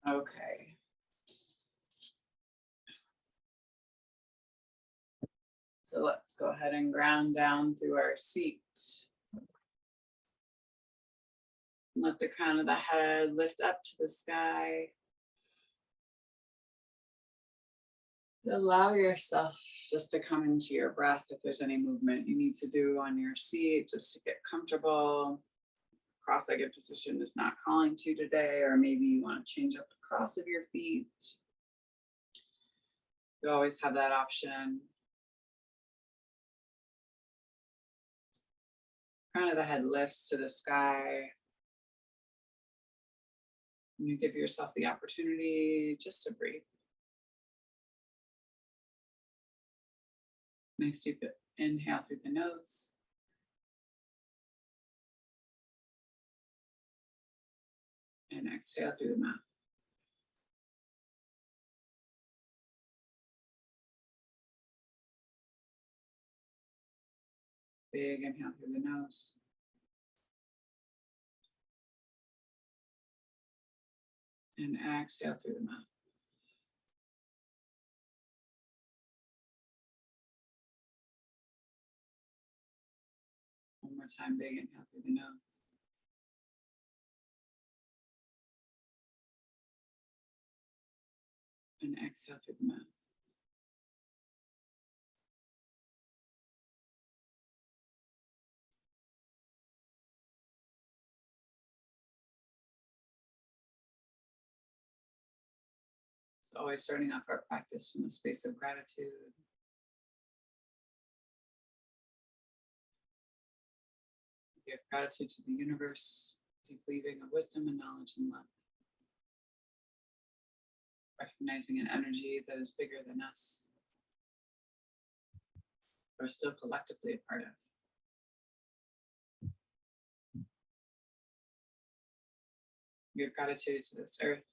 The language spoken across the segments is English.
Okay. So let's go ahead and ground down through our seat. Let the crown of the head lift up to the sky. Allow yourself just to come into your breath. If there's any movement you need to do on your seat, just to get comfortable. Cross-legged position is not calling to today, or maybe you want to change up the cross of your feet. You always have that option. Crown of the head lifts to the sky. And you give yourself the opportunity just to breathe. Nice deep inhale through the nose. And exhale through the mouth. Big inhale through the nose. And exhale through the mouth. One more time, big inhale through the nose. And exhale through the mouth. So always starting off our practice from a space of gratitude. Give gratitude to the universe, deep weaving of wisdom and knowledge and love. Recognizing an energy that is bigger than us, we're still collectively a part of. Give gratitude to this earth.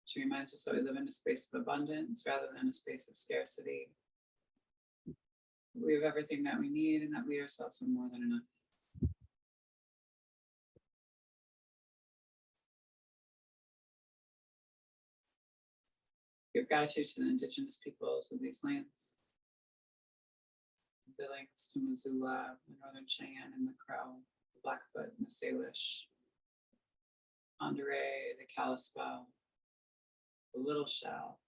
She reminds us that we live in a space of abundance rather than a space of scarcity. We have everything that we need and that we ourselves are more than enough. Give gratitude to the indigenous peoples of these lands. The links to Missoula, the Northern Cheyenne and the Crow, the Blackfoot and the Salish, Anderay, the Kalispel, the Little Shell,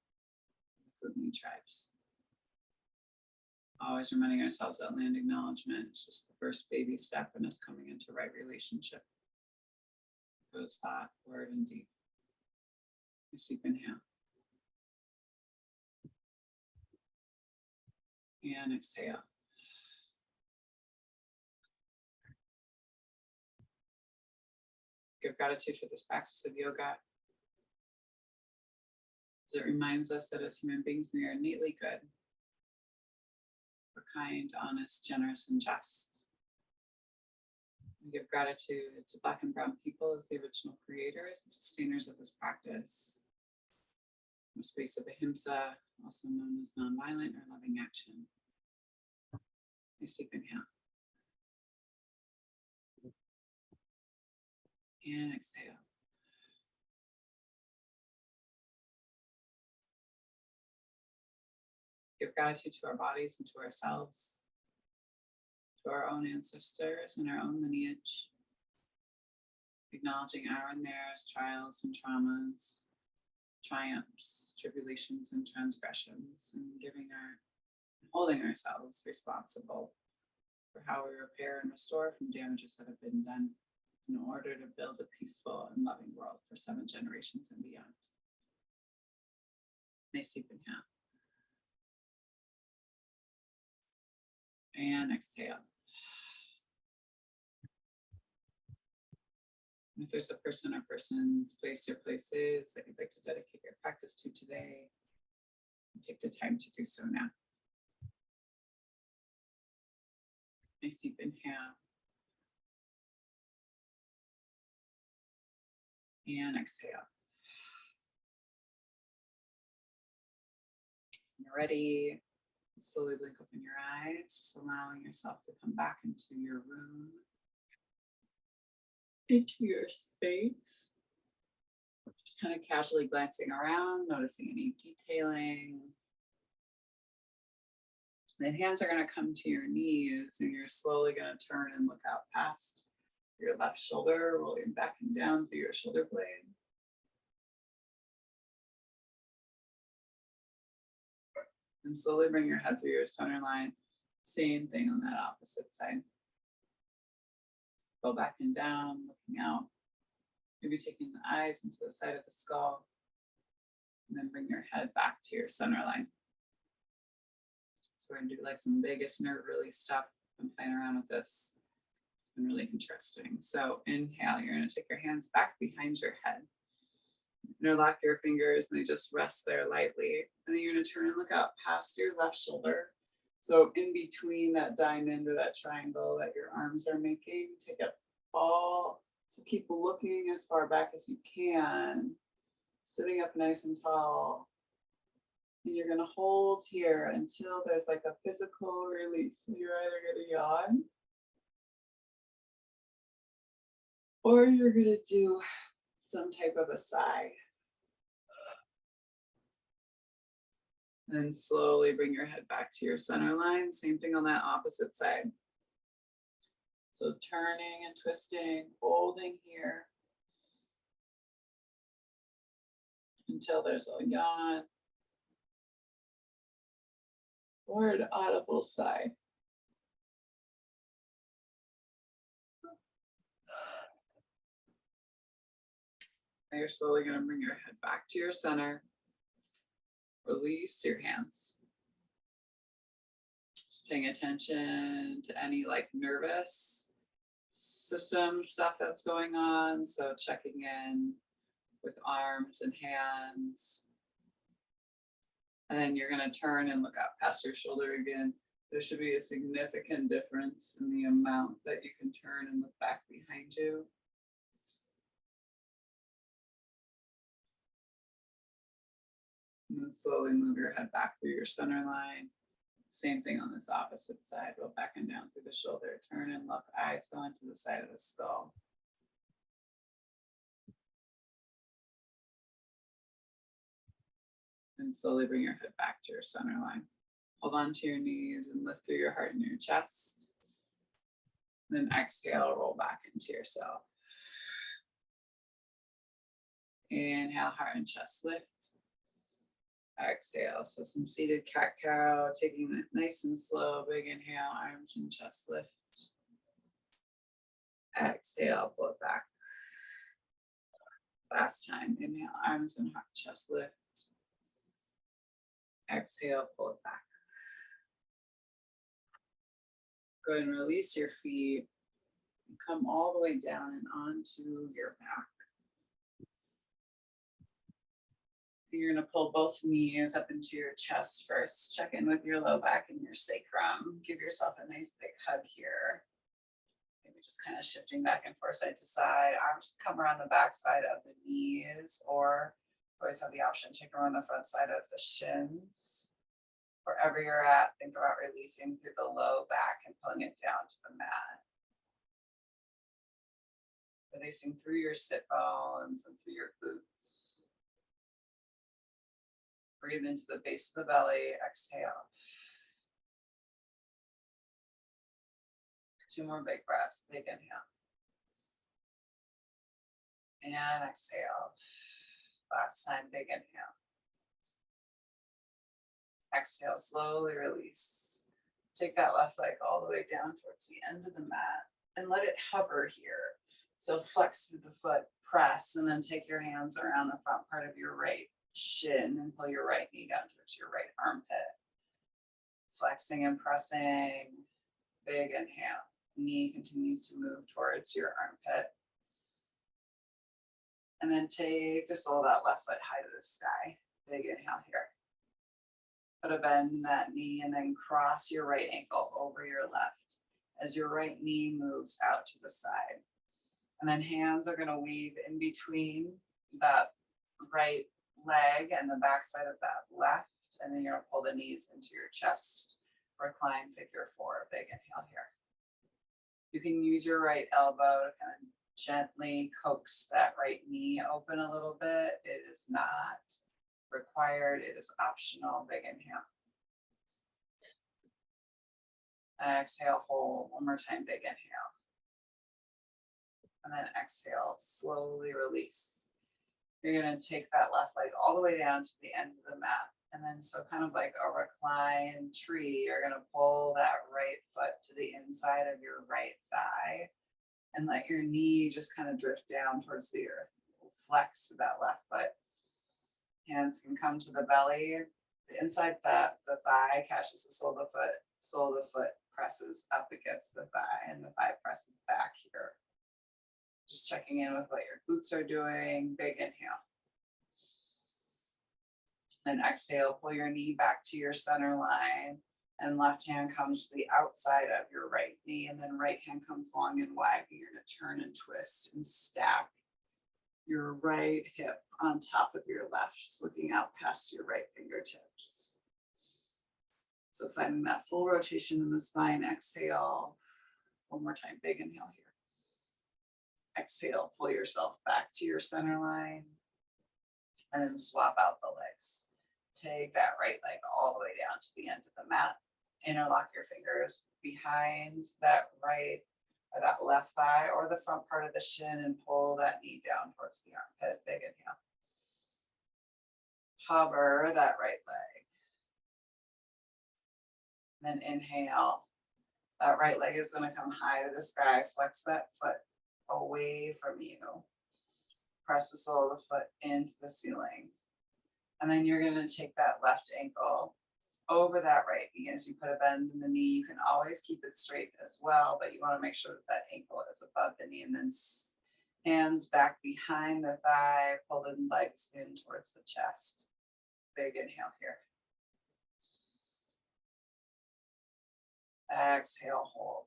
and the Kootenai tribes. Always reminding ourselves that land acknowledgement is just the first baby step in us coming into right relationship. It goes thought, word, and deed. Nice deep inhale. And exhale. Give gratitude for this practice of yoga, as it reminds us that as human beings, we are innately good. We're kind, honest, generous, and just. We give gratitude to Black and Brown people as the original creators and sustainers of this practice. In the space of ahimsa, also known as nonviolent or loving action. Nice deep inhale. And exhale. Give gratitude to our bodies and to ourselves, to our own ancestors and our own lineage, acknowledging our and theirs trials and traumas, triumphs, tribulations, and transgressions, and holding ourselves responsible for how we repair and restore from damages that have been done in order to build a peaceful and loving world for 7 generations and beyond. Nice deep inhale. And exhale. If there's a person or persons, place or places that you'd like to dedicate your practice to today, take the time to do so now. Nice deep inhale. And exhale. When you're ready, slowly blink open your eyes, just allowing yourself to come back into your room, into your space. Just kind of casually glancing around, noticing any detailing. Then hands are going to come to your knees and you're slowly going to turn and look out past your left shoulder, rolling back and down through your shoulder blade. And slowly bring your head through your center line. Same thing on that opposite side. Go back and down, looking out. Maybe taking the eyes into the side of the skull. And then bring your head back to your center line. So we're gonna do like some vagus nerve release stuff. I'm playing around with this. It's been really interesting. So inhale, you're gonna take your hands back behind your head. Interlock your fingers and they just rest there lightly. And then you're gonna turn and look out past your left shoulder. So in between that diamond or that triangle that your arms are making, take it all. So keep looking as far back as you can, sitting up nice and tall. And you're gonna hold here until there's like a physical release. So you're either gonna yawn or you're gonna do some type of a sigh. And then slowly bring your head back to your center line. Same thing on that opposite side. So turning and twisting, holding here until there's a yawn or an audible sigh. Now you're slowly going to bring your head back to your center. Release your hands. Just paying attention to any like nervous system stuff that's going on. So checking in with arms and hands. And then you're going to turn and look out past your shoulder again. There should be a significant difference in the amount that you can turn and look back behind you. And then slowly move your head back through your center line. Same thing on this opposite side. Go back and down through the shoulder. Turn and look. Eyes go into the side of the skull. And slowly bring your head back to your center line. Hold on to your knees and lift through your heart and your chest. Then exhale, roll back into yourself. Inhale, heart and chest lift. Exhale, so some seated cat-cow, taking it nice and slow. Big inhale, arms and chest lift. Exhale, pull it back. Last time, inhale, arms and heart, chest lift. Exhale, pull it back. Go ahead and release your feet. And come all the way down and onto your back. You're going to pull both knees up into your chest first. Check in with your low back and your sacrum. Give yourself a nice big hug here. Maybe just kind of shifting back and forth side to side. Arms come around the back side of the knees, or always have the option to come around the front side of the shins. Wherever you're at, think about releasing through the low back and pulling it down to the mat. Releasing through your sit bones and through your glutes. Breathe into the base of the belly, exhale. 2 more big breaths, big inhale. And exhale. Last time, big inhale. Exhale, slowly release. Take that left leg all the way down towards the end of the mat and let it hover here. So flex through the foot, press, and then take your hands around the front part of your right shin and pull your right knee down towards your right armpit. Flexing and pressing, big inhale. Knee continues to move towards your armpit. And then take the sole of that left foot high to the sky. Big inhale here. Put a bend in that knee and then cross your right ankle over your left as your right knee moves out to the side. And then hands are going to weave in between that right leg and the back side of that left. And then you're going to pull the knees into your chest. Recline figure 4. Big inhale here. You can use your right elbow to kind of Gently coax that right knee open a little bit. It is not required, it is optional. Big inhale. Exhale, hold. One more time, big inhale. And then exhale, slowly release. You're going to take that left leg all the way down to the end of the mat. And then, so kind of like a reclined tree, you're going to pull that right foot to the inside of your right thigh and let your knee just kind of drift down towards the earth. Flex that left foot. Hands can come to the belly. The inside the thigh catches the sole of the foot. Sole of the foot presses up against the thigh, and the thigh presses back here. Just checking in with what your glutes are doing. Big inhale. Then exhale, pull your knee back to your center line, and left hand comes to the outside of your right knee, and then right hand comes long and wide. You're going to turn and twist and stack your right hip on top of your left, looking out past your right fingertips. So finding that full rotation in the spine. Exhale. One more time, big inhale here. Exhale, pull yourself back to your center line, and then swap out the legs. Take that right leg all the way down to the end of the mat. Interlock your fingers behind that right or that left thigh or the front part of the shin and pull that knee down towards the armpit. Big inhale. Hover that right leg. Then inhale. That right leg is going to come high to the sky. Flex that foot away from you. Press the sole of the foot into the ceiling. And then you're going to take that left ankle over that right knee as you put a bend in the knee. You can always keep it straight as well, but you want to make sure that that ankle is above the knee, and then hands back behind the thigh, pull the legs in towards the chest. Big inhale here. Exhale, hold.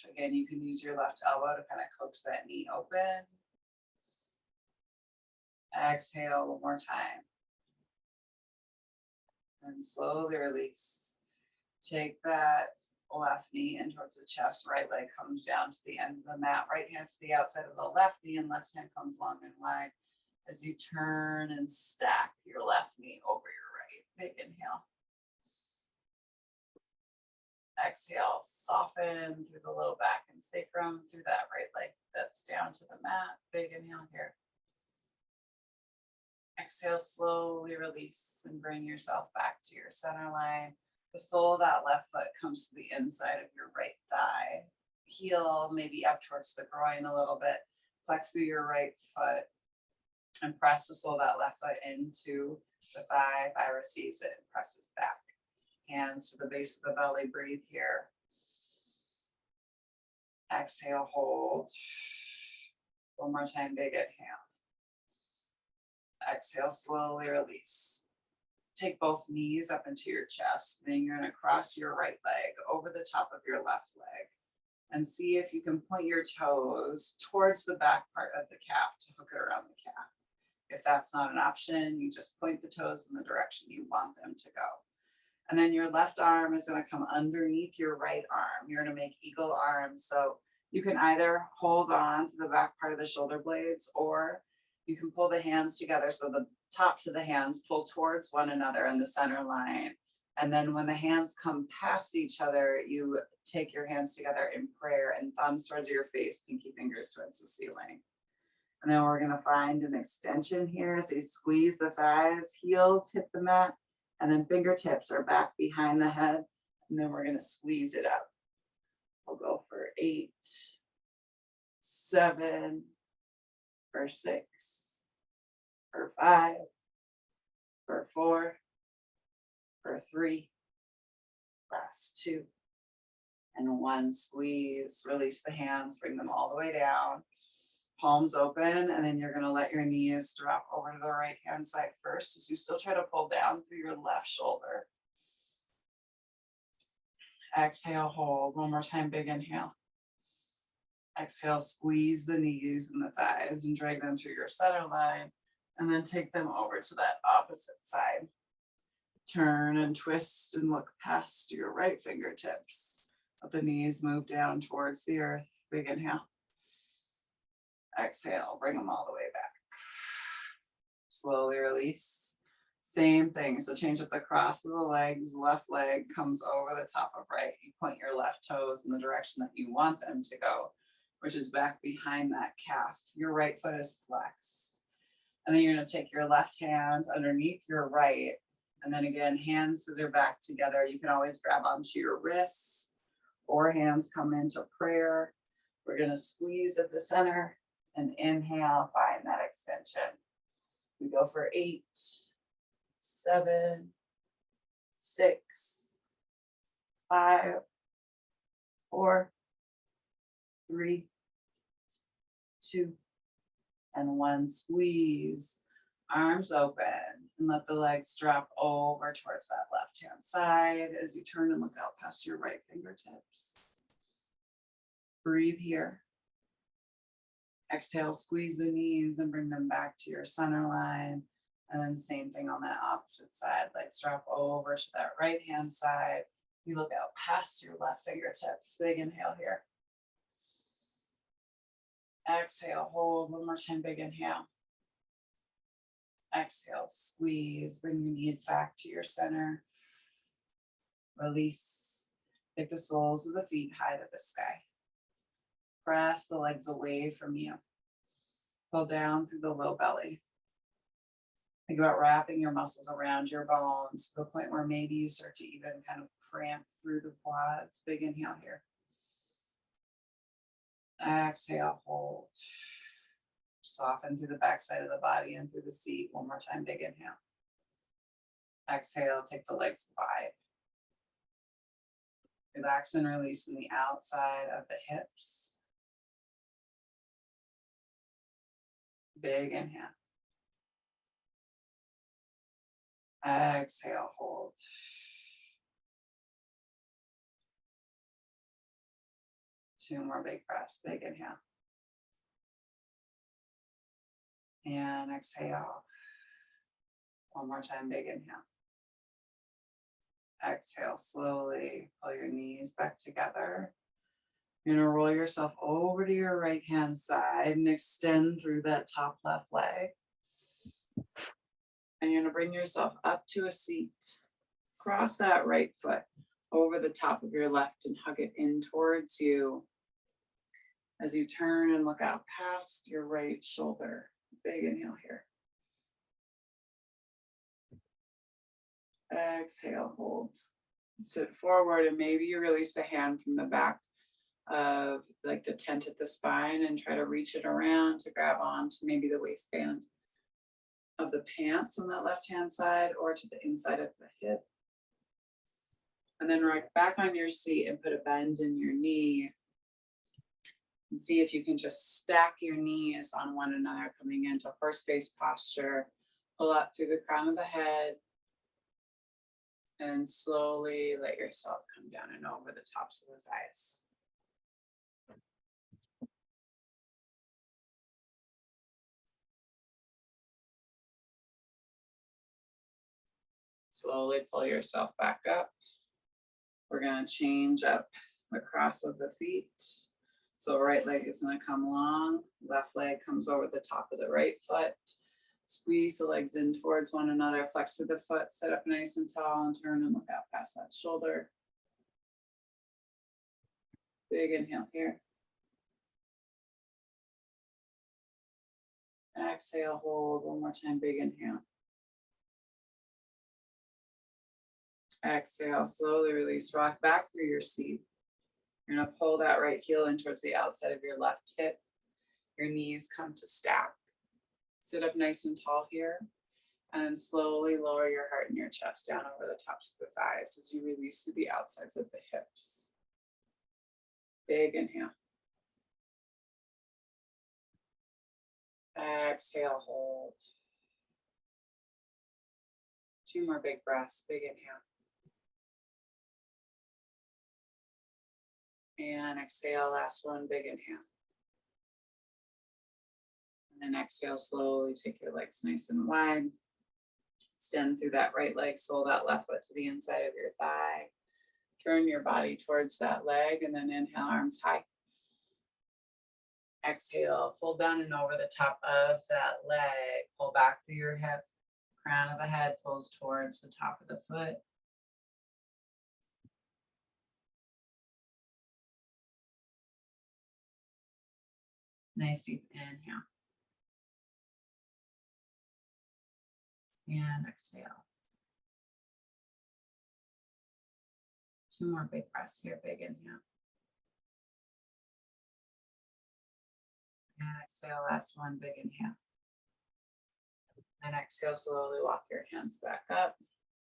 Again, you can use your left elbow to kind of coax that knee open. Exhale one more time. And slowly release. Take that left knee in towards the chest. Right leg comes down to the end of the mat. Right hand to the outside of the left knee, and left hand comes long and wide as you turn and stack your left knee over your right. Big inhale. Exhale, soften through the low back and sacrum, through that right leg that's down to the mat. Big inhale here. Exhale, slowly release and bring yourself back to your center line. The sole of that left foot comes to the inside of your right thigh. Heel maybe up towards the groin a little bit. Flex through your right foot and press the sole of that left foot into the thigh. Thigh receives it and presses back. Hands to the base of the belly. Breathe here. Exhale, hold. One more time, big inhale. Exhale, slowly release. Take both knees up into your chest. Then you're going to cross your right leg over the top of your left leg and see if you can point your toes towards the back part of the calf to hook it around the calf. If that's not an option, you just point the toes in the direction you want them to go. And then your left arm is going to come underneath your right arm. You're going to make eagle arms. So you can either hold on to the back part of the shoulder blades, or you can pull the hands together so the tops of the hands pull towards one another in the center line. And then when the hands come past each other, you take your hands together in prayer and thumbs towards your face, pinky fingers towards the ceiling. And then we're going to find an extension here. So you squeeze the thighs, heels hit the mat, and then fingertips are back behind the head. And then we're going to squeeze it up. We'll go for 8, 7, for 6, for 5, for 4, for 3, last 2, and 1. Squeeze, release the hands, bring them all the way down, palms open, and then you're going to let your knees drop over to the right hand side first as you still try to pull down through your left shoulder. Exhale, hold. One more time, big inhale. Exhale, squeeze the knees and the thighs and drag them through your center line, and then take them over to that opposite side. Turn and twist and look past your right fingertips. Let the knees move down towards the earth. Big inhale. Exhale, bring them all the way back. Slowly release. Same thing. So change up the cross of the legs. Left leg comes over the top of right. You point your left toes in the direction that you want them to go, which is back behind that calf. Your right foot is flexed. And then you're going to take your left hand underneath your right. And then again, hands scissor back together. You can always grab onto your wrists or hands come into prayer. We're going to squeeze at the center and inhale, find that extension. We go for 8, 7, 6, 5, 4, 3, 2, and 1. Squeeze, arms open, and let the legs drop over towards that left hand side as you turn and look out past your right fingertips. Breathe here. Exhale, squeeze the knees and bring them back to your center line. And then same thing on that opposite side. Legs drop over to that right hand side. You look out past your left fingertips. Big inhale here. Exhale, hold. One more time, big inhale. Exhale, squeeze. Bring your knees back to your center. Release. Take the soles of the feet high to the sky. Press the legs away from you. Pull down through the low belly. Think about wrapping your muscles around your bones to the point where maybe you start to even kind of cramp through the quads. Big inhale here. Exhale, hold. Soften through the backside of the body and through the seat. One more time, big inhale. Exhale, take the legs wide. Relax and release in the outside of the hips. Big inhale. Exhale, hold. Two more big breaths, big inhale. And exhale. One more time, big inhale. Exhale, slowly pull your knees back together. You're gonna roll yourself over to your right hand side and extend through that top left leg. And you're gonna bring yourself up to a seat. Cross that right foot over the top of your left and hug it in towards you as you turn and look out past your right shoulder. Big inhale here. Exhale, hold. Sit forward and maybe you release the hand from the back of like the tent at the spine and try to reach it around to grab on to maybe the waistband of the pants on that left hand side or to the inside of the hip. And then right back on your seat and put a bend in your knee. And see if you can just stack your knees on one another coming into horse face posture. Pull up through the crown of the head. And slowly let yourself come down and over the tops of those eyes. Slowly pull yourself back up. We're going to change up the cross of the feet. So right leg is going to come long. Left leg comes over the top of the right foot. Squeeze the legs in towards one another. Flex through the foot. Sit up nice and tall and turn and look out past that shoulder. Big inhale here. Exhale, hold. One more time, big inhale. Exhale, slowly release. Rock back through your seat. You're going to pull that right heel in towards the outside of your left hip. Your knees come to stack. Sit up nice and tall here. And slowly lower your heart and your chest down over the tops of the thighs as you release through the outsides of the hips. Big inhale. Exhale, hold. Two more big breaths, big inhale. And exhale, last one, big inhale. And then exhale, slowly take your legs nice and wide. Extend through that right leg, sole that left foot to the inside of your thigh. Turn your body towards that leg and then inhale, arms high. Exhale, fold down and over the top of that leg. Pull back through your hip. Crown of the head pulls towards the top of the foot. Nice deep inhale. And exhale. 2 more big breaths here. Big inhale. And exhale, last one, big inhale. And exhale, slowly walk your hands back up.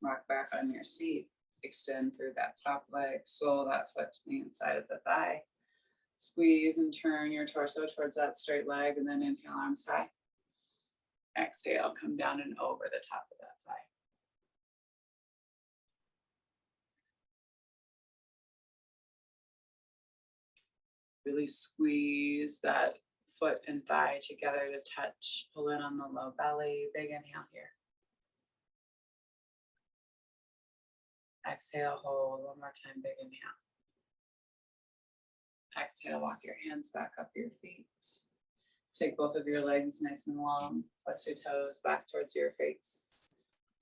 Rock back on your seat. Extend through that top leg. Sole that foot to the inside of the thigh. Squeeze and turn your torso towards that straight leg, and then inhale, arms high. Exhale, come down and over the top of that thigh. Really squeeze that foot and thigh together to touch. Pull in on the low belly. Big inhale here. Exhale, hold. One more time, big inhale. Exhale, walk your hands back up your feet. Take both of your legs nice and long. Flex your toes back towards your face.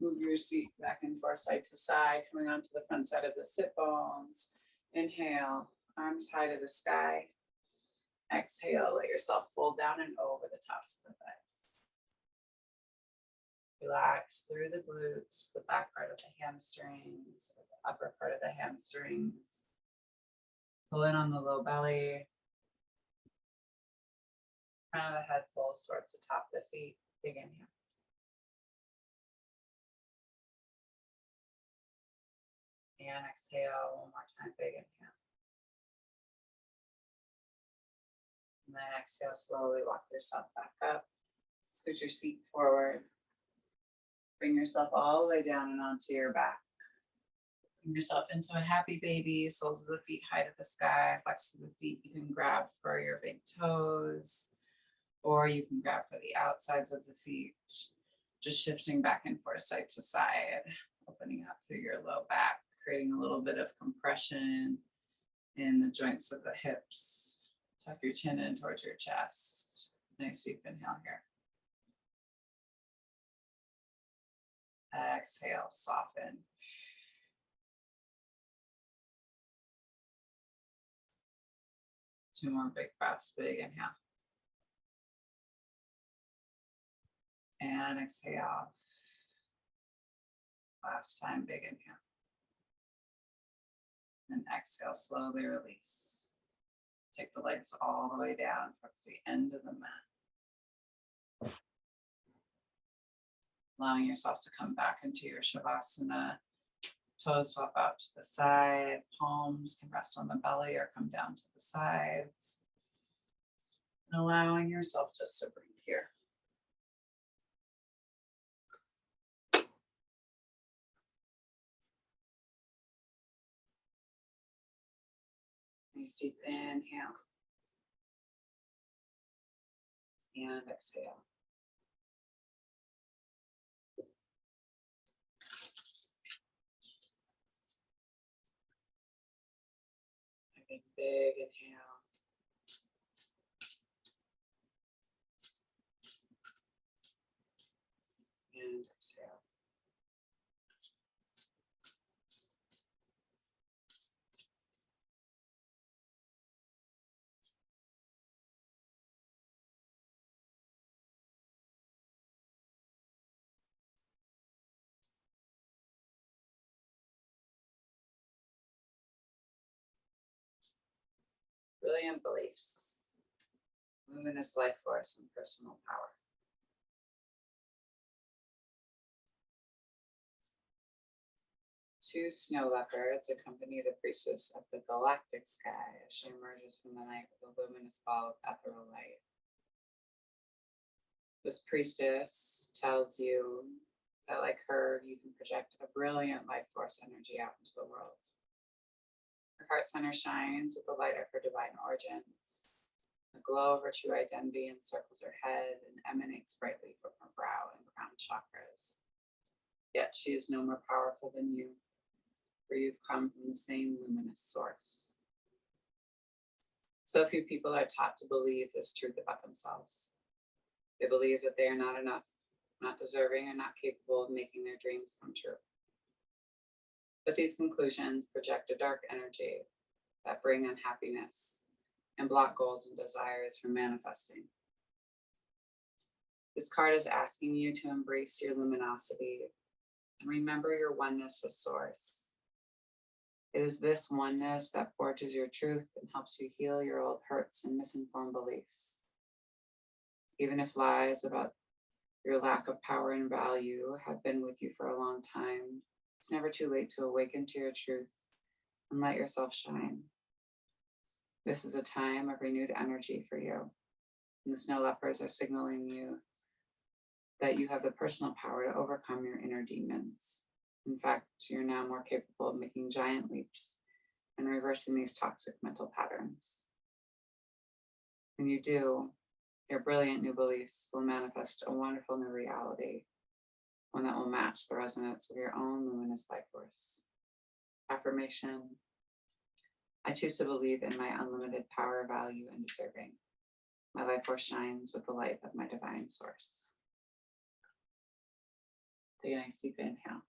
Move your seat back and forth, side to side, coming onto the front side of the sit bones. Inhale, arms high to the sky. Exhale, let yourself fold down and over the tops of the thighs. Relax through the glutes, the back part of the hamstrings, the upper part of the hamstrings. Pull in on the low belly. Crown of the head pulls towards the top of the feet. Big inhale. And exhale, one more time, big inhale. And then exhale, slowly walk yourself back up. Scoot your seat forward. Bring yourself all the way down and onto your back. Bring yourself into a happy baby, soles of the feet high to the sky. Flex the feet, you can grab for your big toes, or you can grab for the outsides of the feet. Just shifting back and forth, side to side, opening up through your low back, creating a little bit of compression in the joints of the hips. Tuck your chin in towards your chest. Nice deep inhale here. Exhale, soften. Two more big breaths, big inhale. And exhale. Last time, big inhale. And exhale, slowly release. Take the legs all the way down towards the end of the mat. Allowing yourself to come back into your Shavasana. Toes flop out to the side. Palms can rest on the belly or come down to the sides. And allowing yourself just to breathe here. Nice deep inhale. And exhale. Big inhale. And exhale. Brilliant beliefs, luminous life force, and personal power. Two snow leopards accompany the priestess of the galactic sky as she emerges from the night with a luminous ball of ethereal light. This priestess tells you that, like her, you can project a brilliant life force energy out into the world. Her heart center shines with the light of her divine origins. The glow of her true identity encircles her head and emanates brightly from her brow and crown chakras. Yet she is no more powerful than you, for you've come from the same luminous source. So few people are taught to believe this truth about themselves. They believe that they are not enough, not deserving, and not capable of making their dreams come true. But these conclusions project a dark energy that bring unhappiness and block goals and desires from manifesting. This card is asking you to embrace your luminosity and remember your oneness with Source. It is this oneness that forges your truth and helps you heal your old hurts and misinformed beliefs. Even if lies about your lack of power and value have been with you for a long time, it's never too late to awaken to your truth and let yourself shine. This is a time of renewed energy for you, and the snow leopards are signaling you that you have the personal power to overcome your inner demons. In fact, you're now more capable of making giant leaps and reversing these toxic mental patterns. When you do, your brilliant new beliefs will manifest a wonderful new reality, one that will match the resonance of your own luminous life force. Affirmation: I choose to believe in my unlimited power, value, and deserving. My life force shines with the light of my divine source. Take a nice deep inhale.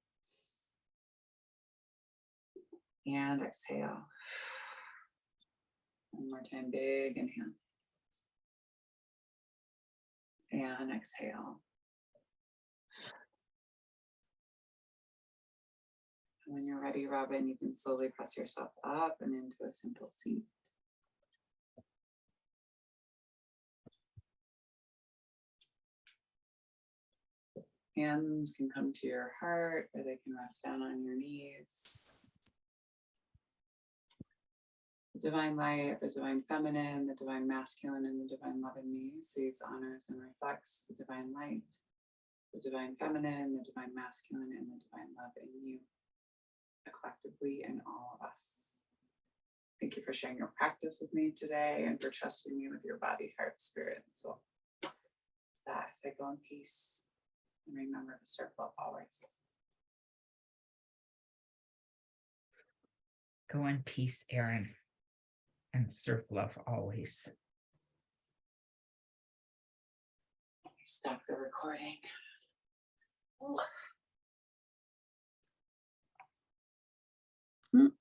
And exhale. One more time, big inhale. And exhale. And when you're ready, Robin, you can slowly press yourself up and into a simple seat. Hands can come to your heart, or they can rest down on your knees. The divine light, the divine feminine, the divine masculine, and the divine love in me sees, honors, and reflects the divine light, the divine feminine, the divine masculine, and the divine love in you, collectively in all of us. Thank you for sharing your practice with me today and for trusting me with your body, heart, spirit, and soul. With that, I say go in peace and remember the circle always. Go in peace, Erin, and serve love always. Stop the recording. Ooh.